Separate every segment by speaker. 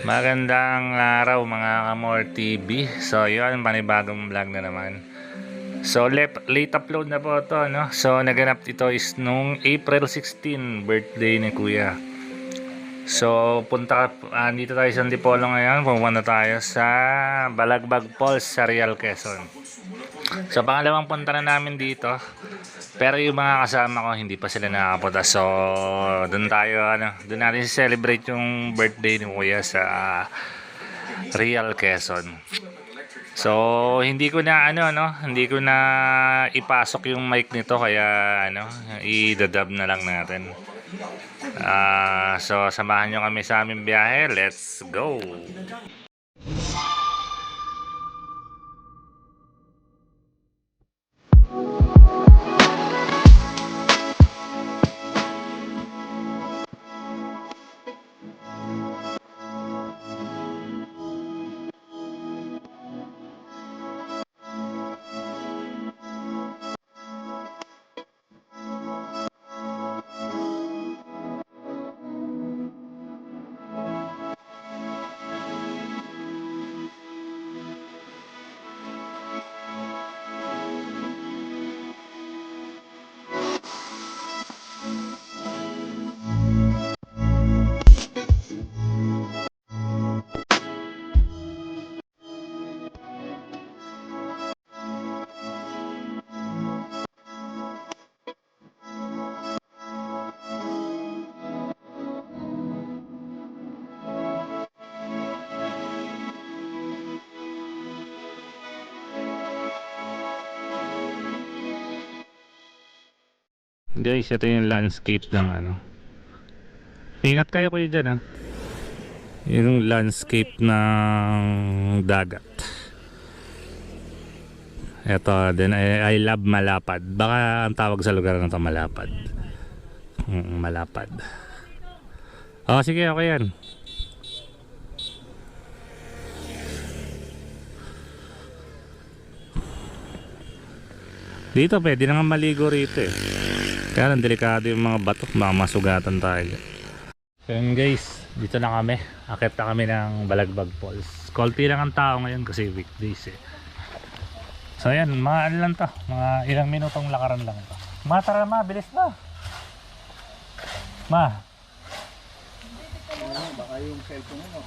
Speaker 1: Magandang araw mga Kamor TV. So yun, panibagong vlog na naman. So late upload na po ito, no? So naganap ito is nung April 16, birthday ni Kuya. So dito tayo sa Antipolo ngayon. Pumunta tayo sa Balagbag Falls sa Real, Quezon. So pangalawang punta na namin dito. Pero yung mga kasama ko hindi pa sila nakakapunta. So doon natin celebrate yung birthday ni Kuya sa Real, Quezon. So hindi ko na hindi ko na ipasok yung mic nito kaya i-dub na lang natin. So samahan nyo kami sa aming biyahe. Let's go. Guys, ito yung landscape ng Ingat kayo dyan yung landscape ng dagat. Ito din I love Malapad. Baka ang tawag sa lugar na to Malapad. Malapad. Oh, sige, okay yan. Dito pwede na nga maligo rito eh. Kaya lang delikado yung mga bato, baka masugatan tayo. So yun guys, dito na kami. Akit na kami ng Balagbag Falls. Konti lang ang tao ngayon kasi weekdays eh. So yan, mga ano lang to, mga ilang minutong lakaran lang to. Ma, tara ma, bilis na. Ma.
Speaker 2: Baka yung cellphone mo,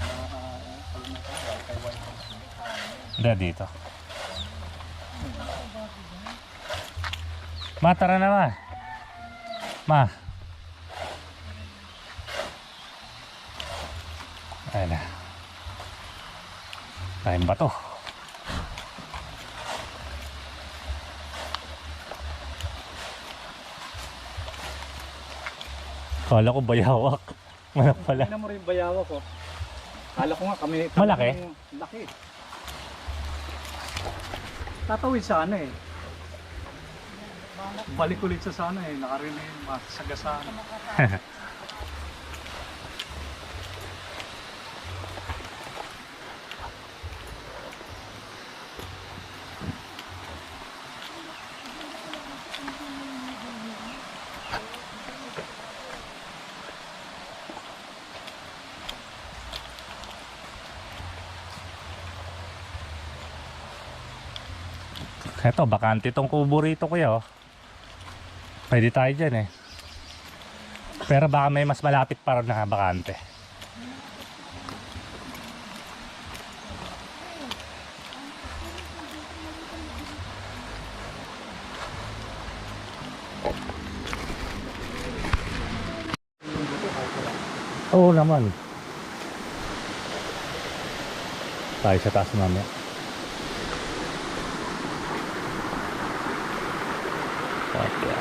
Speaker 1: Hindi, dito. Ma, tara na ma. Ma. Ayan na. Tayong bato. Kala ko bayawak. Malak pala.
Speaker 2: Tingnan mo rin yung bayawak ko. Kala ko nga kami.
Speaker 1: Malaki?
Speaker 2: Laki. Tatawid sana eh. Balik ulit sa sana eh. Nakarinig masagasaan.
Speaker 1: Eto, bakante tong kubo rito kuya oh. Pwede tayo dyan eh. Pero baka may mas malapit para na bakante. Oo naman. Tayo sa taas namin. Okay.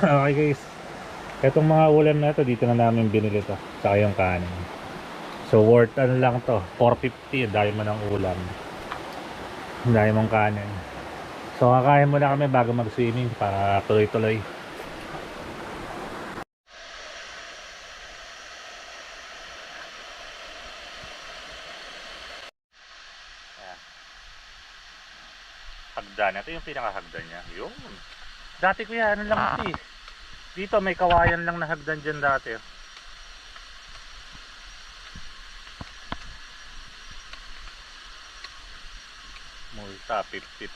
Speaker 1: Okay guys, etong mga ulam na ito dito na namin binili to, saka yung kanin. So worth ano lang to, 450 dahil mo ng ulam, dahil mong kanin. So kakain muna kami bago mag swimming para tuloy-tuloy. hagdan. Ito yung pinakahagdan niya. Yun. Dati kuya, ano lang ito eh. Dito may kawayan lang na hagdan dyan dati. Multa, 50,000.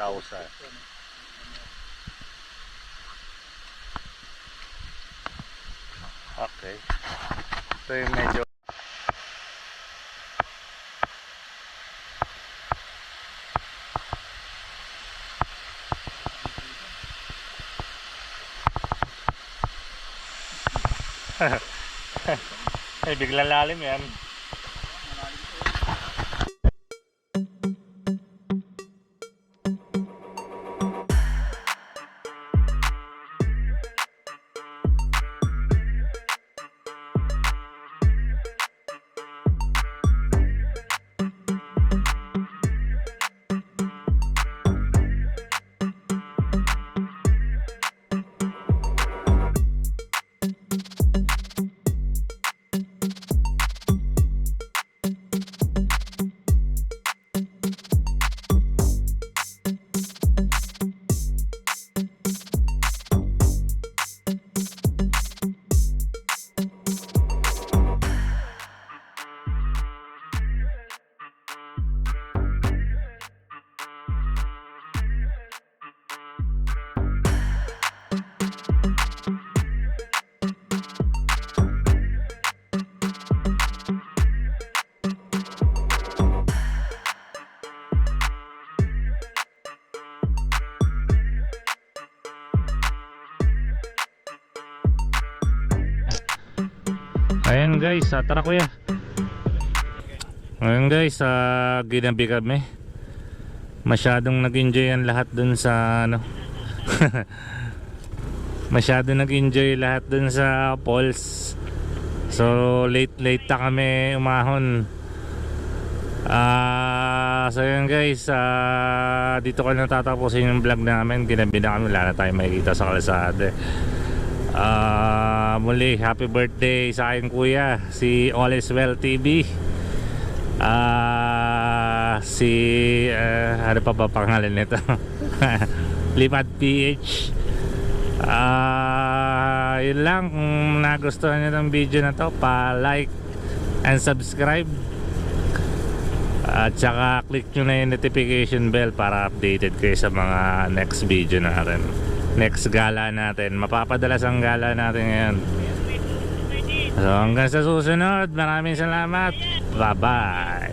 Speaker 1: Okay. Ito yung medyo ay bigla lalim yan. Ayan guys, tara kuya. Ayan guys, ginabi kami. Masyadong nag-enjoy ang lahat dun sa ano. Masyadong nag-enjoy lahat dun sa falls. So late na kami umahon. So yun guys, dito ko na tatapusin yung vlog namin. Ginabi na kami, wala na tayo makikita sa kalsada. Muli happy birthday sa akin kuya, si All Is Well TV. Si ano pa ba pangalan nito? Limad PH. Yun lang, kung nagustuhan nyo ng video na to, pa-like and subscribe. At saka click nyo na yung notification bell para updated kayo sa mga next video natin, next gala natin. Mapapadalas ang gala natin ngayon. So hanggang sa susunod, maraming salamat. Bye bye.